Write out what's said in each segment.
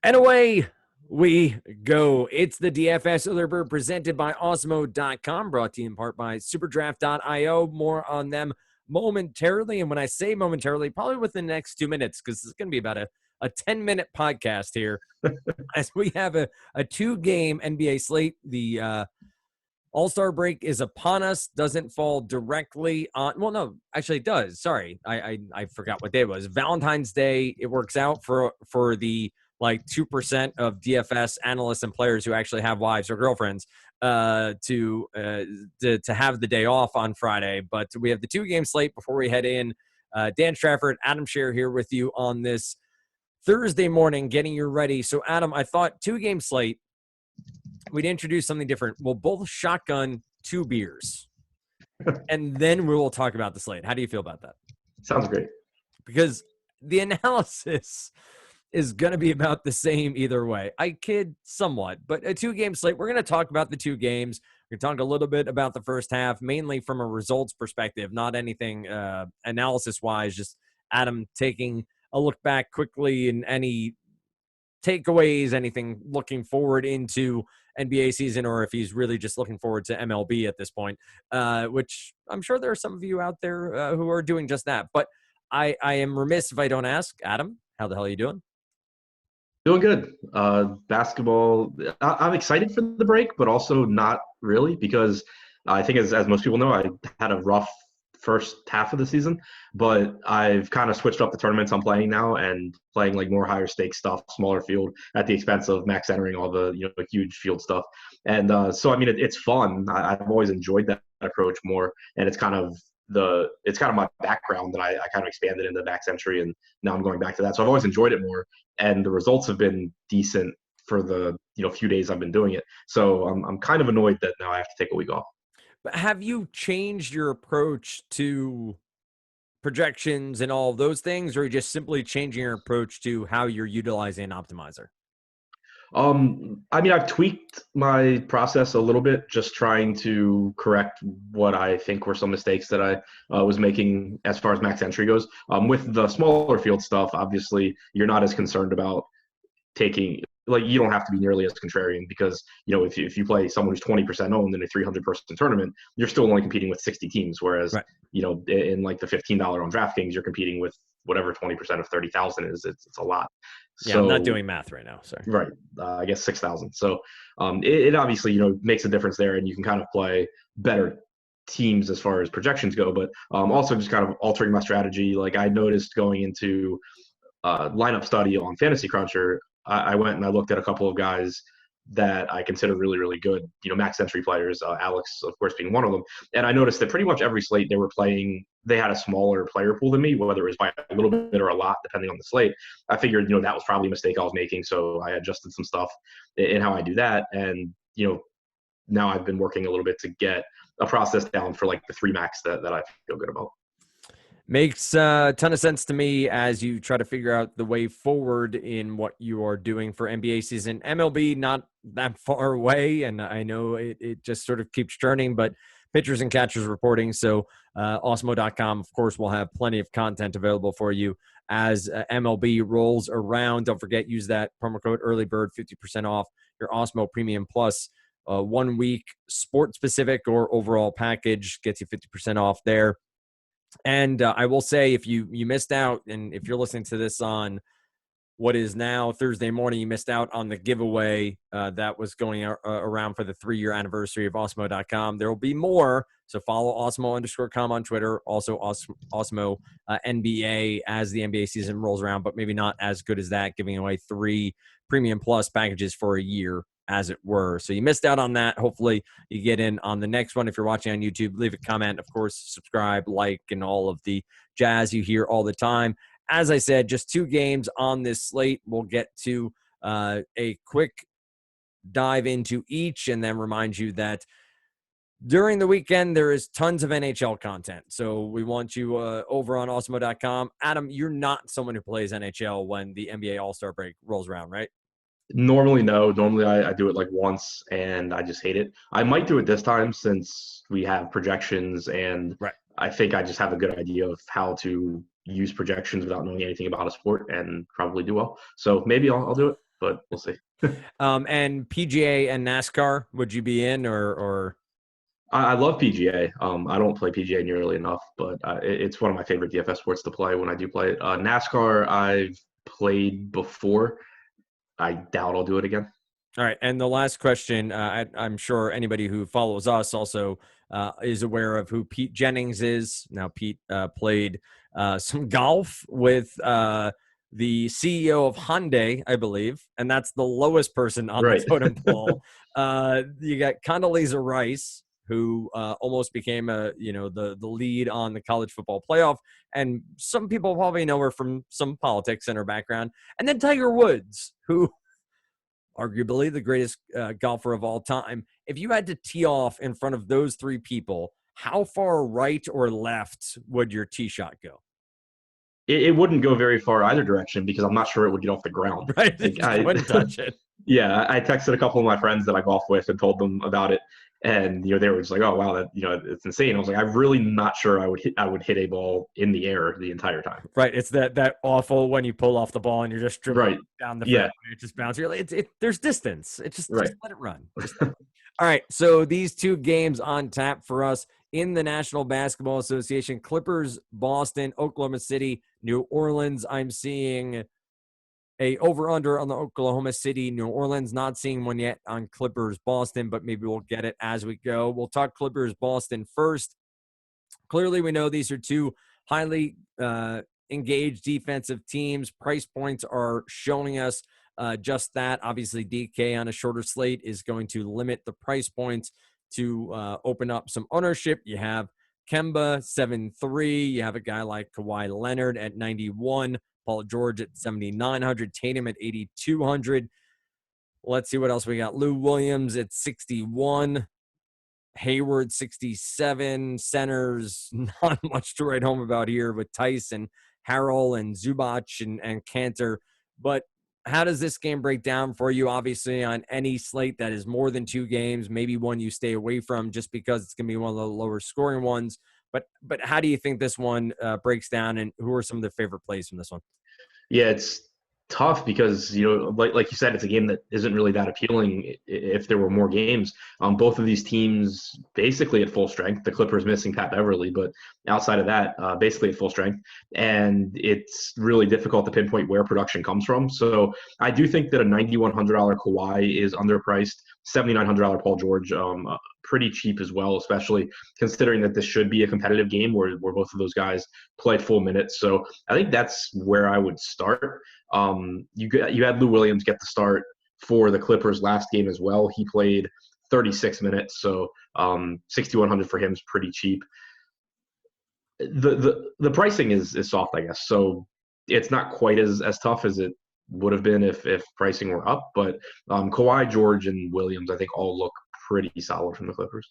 And away we go. It's the DFS Other presented by Osmo.com, brought to you in part by SuperDraft.io. More on them momentarily. And when I say momentarily, probably within the next 2 minutes, because it's going to be about a 10-minute podcast here as we have a two-game NBA slate. The All-Star break is upon us. Doesn't fall directly on. Well, no, actually it does. Sorry. I forgot what day it was. Valentine's Day. It works out for the 2% of DFS analysts and players who actually have wives or girlfriends to have the day off on Friday. But we have the two-game slate before we head in. Dan Strafford, Adam Scher here with you on this Thursday morning, getting you ready. So, Adam, I thought two-game slate, we'd introduce something different. We'll both shotgun 2 beers, and then we will talk about the slate. How do you feel about that? Sounds great. Because the analysis is going to be about the same either way. I kid somewhat, but a 2-game slate. We're going to talk about the 2 games. We're going to talk a little bit about the first half, mainly from a results perspective, not anything analysis-wise, just Adam taking a look back quickly and any takeaways, anything looking forward into NBA season, or if he's really just looking forward to MLB at this point, which I'm sure there are some of you out there who are doing just that. But I am remiss if I don't ask, Adam, how the hell are you doing? Doing good. Basketball, I'm excited for the break, but also not really, because I think as most people know, I had a rough first half of the season, but I've kind of switched up the tournaments I'm playing now and playing more higher stakes stuff, smaller field at the expense of max entering all the huge field stuff. And so I mean it's fun. I've always enjoyed that approach more, and it's kind of my background that I kind of expanded into max entry, and now I'm going back to that. So I've always enjoyed it more, and the results have been decent for the few days I've been doing it. So I'm kind of annoyed that now I have to take a week off. But have you changed your approach to projections and all of those things, or are you just simply changing your approach to how you're utilizing an optimizer? I mean, I've tweaked my process a little bit, just trying to correct what I think were some mistakes that I was making as far as max entry goes. With the smaller field stuff, obviously, you're not as concerned about taking you don't have to be nearly as contrarian, because if you play someone who's 20% owned in a 300-person tournament, you're still only competing with 60 teams, whereas right. In the $15 on DraftKings, you're competing with whatever 20% of 30,000 is. It's a lot. Yeah, so, I'm not doing math right now. Sorry. Right. I guess 6,000. So it obviously makes a difference there, and you can kind of play better teams as far as projections go, but also just kind of altering my strategy. I noticed going into lineup study on Fantasy Cruncher, I went and I looked at a couple of guys that I consider really, really good, max entry players, Alex, of course, being one of them. And I noticed that pretty much every slate they had a smaller player pool than me, whether it was by a little bit or a lot, depending on the slate. I figured, that was probably a mistake I was making. So I adjusted some stuff in how I do that. And, now I've been working a little bit to get a process down for the 3 max that I feel good about. Makes a ton of sense to me as you try to figure out the way forward in what you are doing for NBA season. MLB, not that far away, and I know it just sort of keeps churning, but pitchers and catchers reporting. So Osmo.com, of course, will have plenty of content available for you as MLB rolls around. Don't forget, use that promo code EARLYBIRD, 50% off your Osmo Premium Plus 1 week sport-specific or overall package. Gets you 50% off there. And I will say, if you missed out, and if you're listening to this on what is now Thursday morning, you missed out on the giveaway that was going around for the 3-year anniversary of Osmo.com. There will be more, so follow Osmo_com on Twitter, also Osmo NBA as the NBA season rolls around, but maybe not as good as that, giving away 3 Premium Plus packages for a year, as it were. So you missed out on that. Hopefully you get in on the next one. If you're watching on YouTube, leave a comment, of course, subscribe, like, and all of the jazz you hear all the time. As I said, just 2 games on this slate. We'll get to a quick dive into each, and then remind you that during the weekend, there is tons of NHL content. So we want you over on Osmo.com. Adam, you're not someone who plays NHL when the NBA All-Star break rolls around, right? Normally, no. Normally, I do it once, and I just hate it. I might do it this time since we have projections, and right. I think I just have a good idea of how to use projections without knowing anything about a sport and probably do well. So maybe I'll do it. but we'll see. And PGA and NASCAR, would you be in or? I love PGA. I don't play PGA nearly enough, but it's one of my favorite DFS sports to play when I do play it. NASCAR, I've played before. I doubt I'll do it again. All right. And the last question, I'm sure anybody who follows us also is aware of who Pete Jennings is. Now, Pete played some golf with the CEO of Hyundai, I believe, and that's the lowest person on the Right. totem pole. You got Condoleezza Rice, who almost became the lead on the college football playoff, and some people probably know her from some politics in her background, and then Tiger Woods, who arguably the greatest golfer of all time. If you had to tee off in front of those three people, how far right or left would your tee shot go? It wouldn't go very far either direction because I'm not sure it would get off the ground. Right? Like You wouldn't touch it. Yeah, I texted a couple of my friends that I golf with and told them about it, and they were just like, "Oh wow, that it's insane." I was like, "I'm really not sure I would hit a ball in the air the entire time." Right. It's that awful when you pull off the ball and you're just dribbling Right. down the fairway. Yeah. It just bounces. You're like, there's distance. Just Right. let it run. All right. So these two games on tap for us in the National Basketball Association: Clippers, Boston, Oklahoma City, New Orleans. I'm seeing a over-under on the Oklahoma City, New Orleans. Not seeing one yet on Clippers, Boston, but maybe we'll get it as we go. We'll talk Clippers, Boston first. Clearly, we know these are two highly engaged defensive teams. Price points are showing us just that. Obviously, DK on a shorter slate is going to limit the price points to open up some ownership. You have Kemba, 7-3. You have a guy like Kawhi Leonard at 91. Paul George at 7,900. Tatum at 8,200. Let's see what else we got. Lou Williams at 61. Hayward 67. Centers, not much to write home about here with Tyson, Harrell, and Zubac and Cantor. But how does this game break down for you? Obviously, on any slate that is more than two games, maybe one you stay away from just because it's going to be one of the lower scoring ones. But how do you think this one breaks down, and who are some of the favorite plays from this one? Yeah, it's tough because like you said, it's a game that isn't really that appealing. If there were more games, both of these teams basically at full strength. The Clippers missing Pat Beverly, but outside of that, basically at full strength. And it's really difficult to pinpoint where production comes from. So I do think that a $9,100 Kawhi is underpriced. $7,900 Paul George, pretty cheap as well, especially considering that this should be a competitive game where both of those guys played full minutes. So I think that's where I would start. You had Lou Williams get the start for the Clippers last game as well. He played 36 minutes, so 6,100 for him is pretty cheap. The pricing is soft, I guess. So it's not quite as tough as it would have been if pricing were up. But Kawhi, George, and Williams, I think all look pretty solid from the Clippers.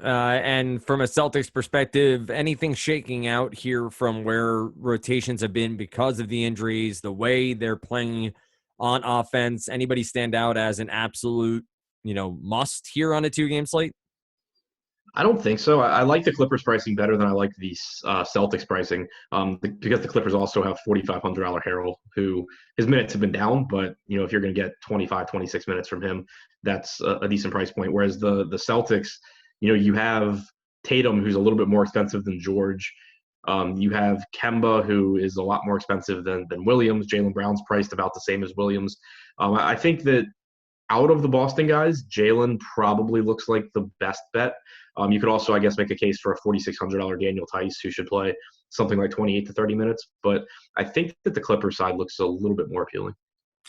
And from a Celtics perspective, anything shaking out here from where rotations have been because of the injuries, the way they're playing on offense? Anybody stand out as an absolute, must here on a 2-game slate? I don't think so. I like the Clippers pricing better than I like the Celtics pricing because the Clippers also have $4,500 Harrell, who his minutes have been down, but if you're going to get 25, 26 minutes from him, that's a decent price point. Whereas the Celtics, you have Tatum, who's a little bit more expensive than George. You have Kemba, who is a lot more expensive than Williams. Jaylen Brown's priced about the same as Williams. I think that out of the Boston guys, Jaylen probably looks like the best bet. You could also, I guess, make a case for a $4,600 Daniel Tice, who should play something like 28 to 30 minutes. But I think that the Clippers side looks a little bit more appealing.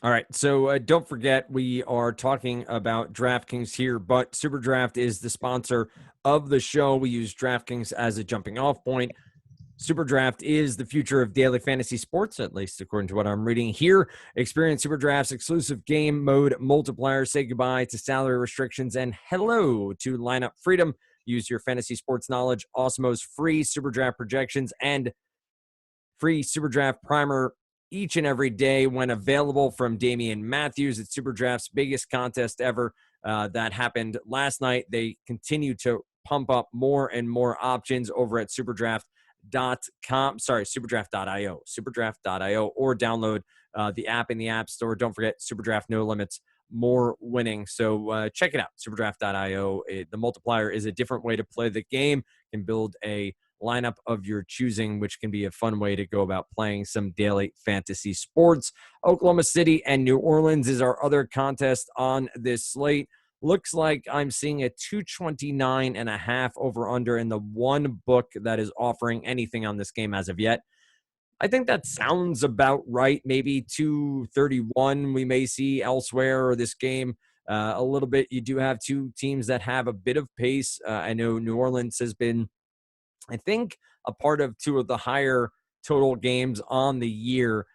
All right, so don't forget, we are talking about DraftKings here, but SuperDraft is the sponsor of the show. We use DraftKings as a jumping off point. SuperDraft is the future of daily fantasy sports, at least according to what I'm reading here. Experience SuperDraft's exclusive game mode multiplier. Say goodbye to salary restrictions and hello to lineup freedom. Use your fantasy sports knowledge, Osmo's free SuperDraft projections, and free SuperDraft primer each and every day when available from Damian Matthews. It's SuperDraft's biggest contest ever that happened last night. They continue to pump up more and more options over at SuperDraft. superdraft.io, or download the app in the App Store. Don't forget SuperDraft, no limits, more winning. So check it out, superdraft.io. The multiplier is a different way to play the game. You can build a lineup of your choosing, which can be a fun way to go about playing some daily fantasy sports. Oklahoma City and New Orleans is our other contest on this slate. Looks like I'm seeing a 229.5 over under in the one book that is offering anything on this game as of yet. I think that sounds about right. Maybe 231 we may see elsewhere, or this game a little bit. You do have two teams that have a bit of pace. I know New Orleans has been, I think, a part of two of the higher total games on the year.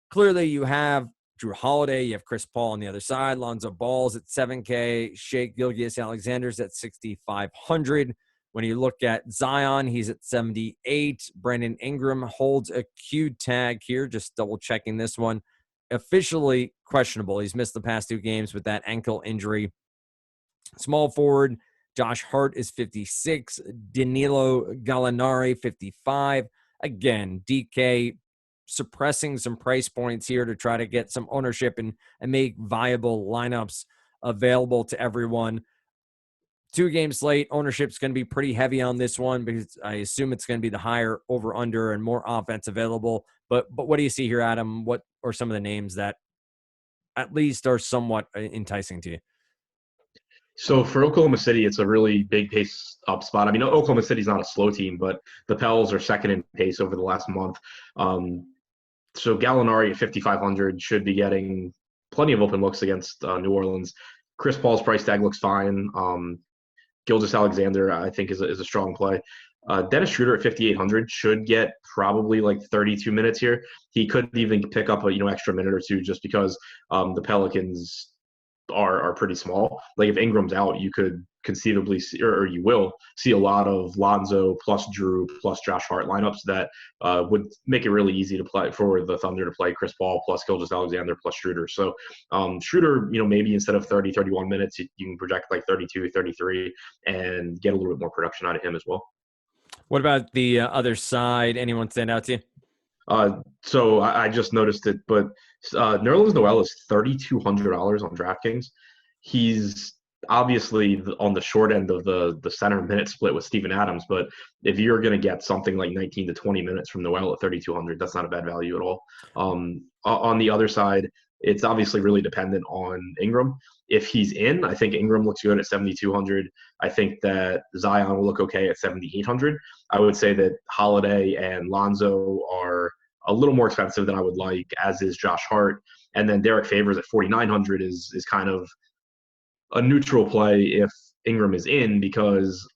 Clearly, you have Drew Holiday, you have Chris Paul on the other side, Lonzo Ball's at 7K, Shea Gilgeous-Alexander's at 6,500. When you look at Zion, he's at 78. Brandon Ingram holds a Q tag here, just double checking this one. Officially questionable. He's missed the past two games with that ankle injury. Small forward, Josh Hart is 56. Danilo Gallinari, 55. Again, DK suppressing some price points here to try to get some ownership and make viable lineups available to everyone. 2 game slate, ownership's going to be pretty heavy on this one because I assume it's going to be the higher over under and more offense available. But what do you see here, Adam? What are some of the names that at least are somewhat enticing to you? So for Oklahoma City, it's a really big pace up spot. I mean, Oklahoma City's not a slow team, but the Pels are second in pace over the last month. So Gallinari at 5,500 should be getting plenty of open looks against New Orleans. Chris Paul's price tag looks fine. Gilgeous-Alexander, I think, is a strong play. Dennis Schroeder at 5,800 should get probably like 32 minutes here. He could even pick up a extra minute or two just because the Pelicans are pretty small. Like if Ingram's out, you could conceivably see, or you will see a lot of Lonzo plus Drew plus Josh Hart lineups that would make it really easy to play for the Thunder to play Chris Paul plus Gilgeous-Alexander plus Schroeder. So Schroeder, maybe instead of 30, 31 minutes, you can project like 32, 33 and get a little bit more production out of him as well. What about the other side? Anyone stand out to you? So I just noticed it, but Nerlens Noel is $3,200 on DraftKings. He's obviously on the short end of the center minute split with Steven Adams, but if you're going to get something like 19 to 20 minutes from Noel at 3,200, that's not a bad value at all. On the other side, it's obviously really dependent on Ingram. If he's in, I think Ingram looks good at 7,200. I think that Zion will look okay at 7,800. I would say that Holiday and Lonzo are a little more expensive than I would like, as is Josh Hart. And then Derek Favors at 4,900 is kind of a neutral play if Ingram is in, because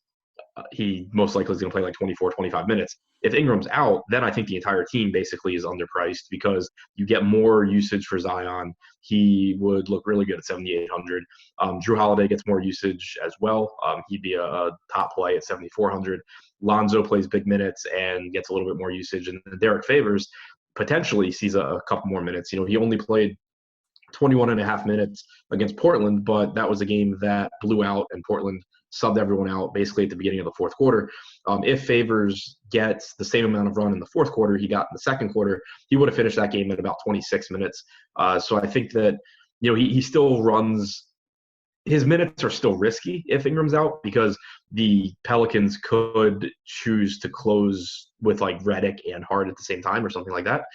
he most likely is going to play like 24, 25 minutes. If Ingram's out, then I think the entire team basically is underpriced because you get more usage for Zion. He would look really good at 7,800. Drew Holiday gets more usage as well. He'd be a top play at 7,400. Lonzo plays big minutes and gets a little bit more usage. And Derek Favors potentially sees a couple more minutes. He only played 21 and a half minutes against Portland, but that was a game that blew out and Portland subbed everyone out basically at the beginning of the fourth quarter. If Favors gets the same amount of run in the fourth quarter he got in the second quarter, he would have finished that game at about 26 minutes. So I think that, he still runs – his minutes are still risky if Ingram's out because the Pelicans could choose to close with like Redick and Hart at the same time or something like that.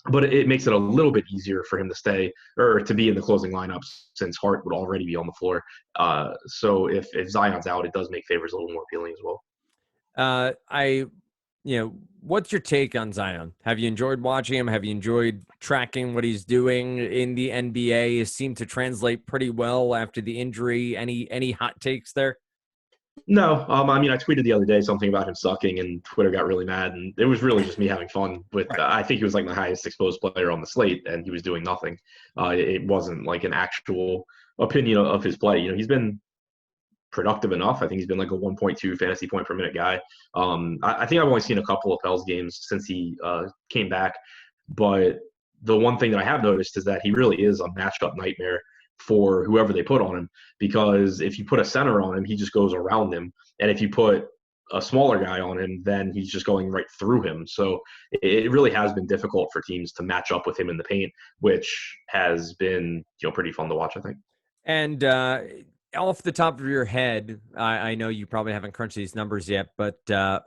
But it makes it a little bit easier for him to stay or to be in the closing lineups since Hart would already be on the floor. So if Zion's out, it does make Favors a little more appealing as well. What's your take on Zion? Have you enjoyed watching him? Have you enjoyed tracking what he's doing in the NBA? It seemed to translate pretty well after the injury. Any hot takes there? No, I tweeted the other day something about him sucking, and Twitter got really mad, and it was really just me having fun with. I think he was like the highest exposed player on the slate, and he was doing nothing. It wasn't like an actual opinion of his play. He's been productive enough. I think he's been like a 1.2 fantasy point per minute guy. I think I've only seen a couple of Pels games since he came back, but the one thing that I have noticed is that he really is a matchup nightmare for whoever they put on him, because if you put a center on him, he just goes around him. And if you put a smaller guy on him, then he's just going right through him. So it really has been difficult for teams to match up with him in the paint, which has been, pretty fun to watch, I think. And off the top of your head, I know you probably haven't crunched these numbers yet, but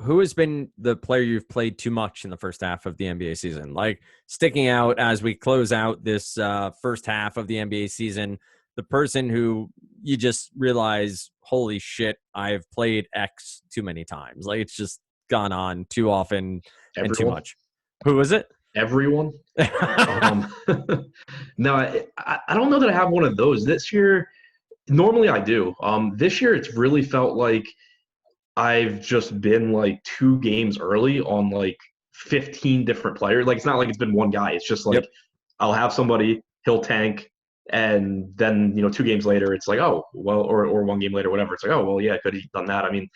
who has been the player you've played too much in the first half of the NBA season? Like sticking out as we close out this first half of the NBA season, the person who you just realize, holy shit, I've played X too many times. Like it's just gone on too often and too much. Who is it? Everyone. No, I don't know that I have one of those this year. Normally I do. This year it's really felt like I've just been like 2 games early on like 15 different players. Like it's not like it's been one guy. It's just like I'll have somebody, he'll tank, and then 2 games later it's like, oh well, or 1 game later, whatever. It's like, oh well, yeah, could have done that. I mean,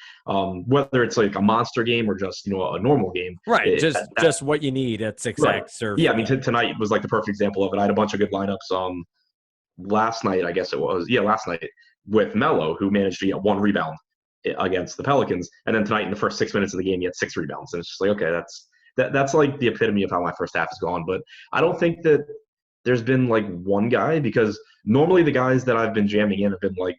whether it's like a monster game or just a normal game, right? Just what you need at 6x. Right. Or yeah, I mean tonight was like the perfect example of it. I had a bunch of good lineups. Last night, I guess it was, last night with Melo, who managed to get 1 rebound against the Pelicans, and then tonight in the first 6 minutes of the game, he had 6 rebounds, and it's just like, okay, that's like the epitome of how my first half has gone. But I don't think that there's been like one guy, because normally the guys that I've been jamming in have been like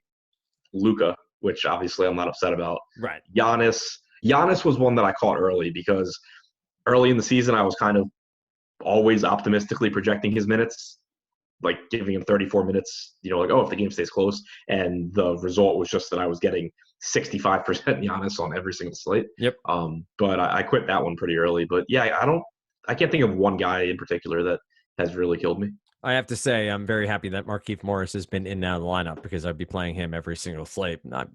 Luka, which obviously I'm not upset about. Right. Giannis was one that I caught early, because early in the season I was kind of always optimistically projecting his minutes, like giving him 34 minutes, like, oh, if the game stays close. And the result was just that I was getting 65% Giannis on every single slate. Yep. But I quit that one pretty early. But yeah, I can't think of one guy in particular that has really killed me. I have to say, I'm very happy that Markieff Morris has been in and out of the lineup, because I'd be playing him every single slate. Not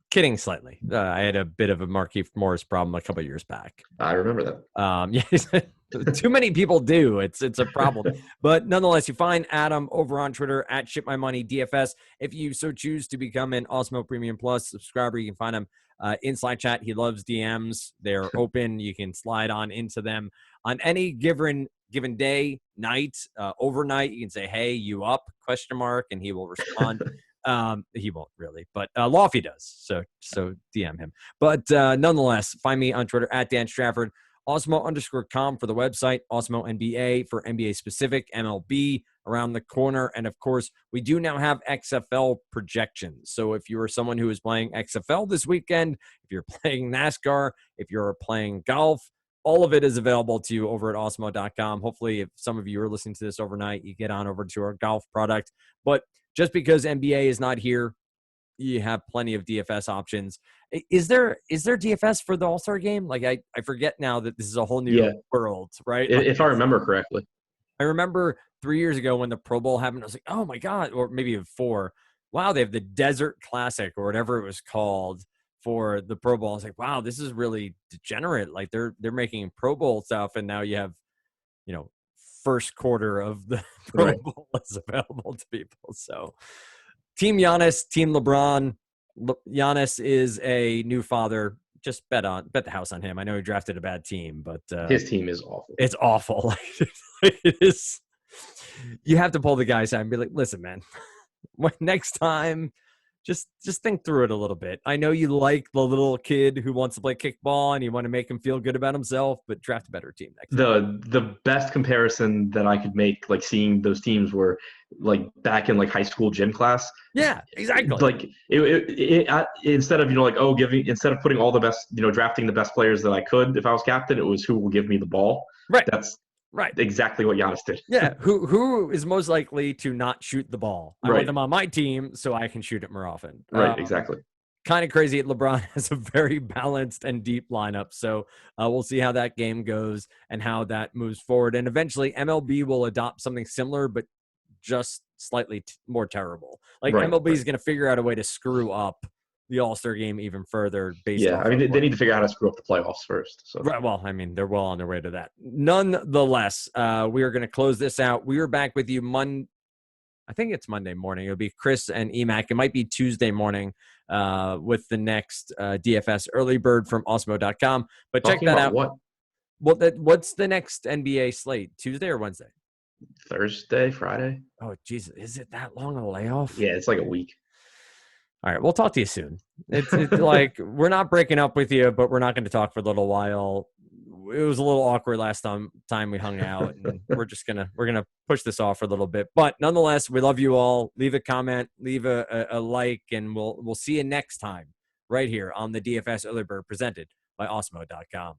kidding slightly. I had a bit of a Markieff Morris problem a couple of years back. I remember that. Yeah, too many people do. It's a problem. But nonetheless, you find Adam over on Twitter at ShipMyMoneyDFS. If you so choose to become an Osmo Premium Plus subscriber, you can find him in Slide Chat. He loves DMs. They're open. You can slide on into them on any given day, night, overnight. You can say, hey, you up, ? And he will respond. He won't really, but Lofty does. So DM him. But nonetheless, find me on Twitter at Dan Strafford, Osmo_com for the website, Osmo NBA for NBA specific, MLB around the corner. And of course, we do now have XFL projections. So if you are someone who is playing XFL this weekend, if you're playing NASCAR, if you're playing golf, all of it is available to you over at Osmo.com. Hopefully, if some of you are listening to this overnight, you get on over to our golf product. But just because NBA is not here, you have plenty of DFS options. Is there DFS for the All-Star game? Like, I forget now that this is a whole new world, right? If I remember correctly. I remember 3 years ago when the Pro Bowl happened, I was like, oh my God, or maybe 4. Wow, they have the Desert Classic or whatever it was called for the Pro Bowl. I was like, wow, this is really degenerate. Like they're making Pro Bowl stuff, and now you have, first quarter of the Pro Bowl is available to people. So Team Giannis, Team LeBron. Giannis is a new father. Just bet the house on him. I know he drafted a bad team, but his team is awful. It's awful. It is. You have to pull the guys out and be like, listen, man, next time, just think through it a little bit. I know you like the little kid who wants to play kickball and you want to make him feel good about himself, but draft a better team next time. The best comparison that I could make, like seeing those teams, were like back in like high school gym class. Yeah, exactly. Like instead of instead of putting all the best, drafting the best players that I could if I was captain, it was who will give me the ball. Right. That's right. Exactly what Giannis did. Yeah. Who is most likely to not shoot the ball? I want them on my team so I can shoot it more often. Right. Exactly. Kind of crazy. LeBron has a very balanced and deep lineup. So we'll see how that game goes and how that moves forward. And eventually MLB will adopt something similar, but just slightly more terrible. Like MLB is going to figure out a way to screw up the All-Star game even further. They need to figure out how to screw up the playoffs first. So. Right. Well, I mean, they're well on their way to that. Nonetheless, we are going to close this out. We are back with you I think it's Monday morning. It'll be Chris and EMAC. It might be Tuesday morning with the next DFS early bird from Osmo.com. But check that out. What? Well, what's the next NBA slate? Tuesday or Wednesday? Thursday, Friday. Oh, Jesus. Is it that long a layoff? Yeah, it's like a week. All right, we'll talk to you soon. It's like we're not breaking up with you, but we're not going to talk for a little while. It was a little awkward last time we hung out, and we're gonna push this off for a little bit. But nonetheless, we love you all. Leave a comment, leave a like, and we'll see you next time right here on the DFS Early Bird presented by Osmo.com.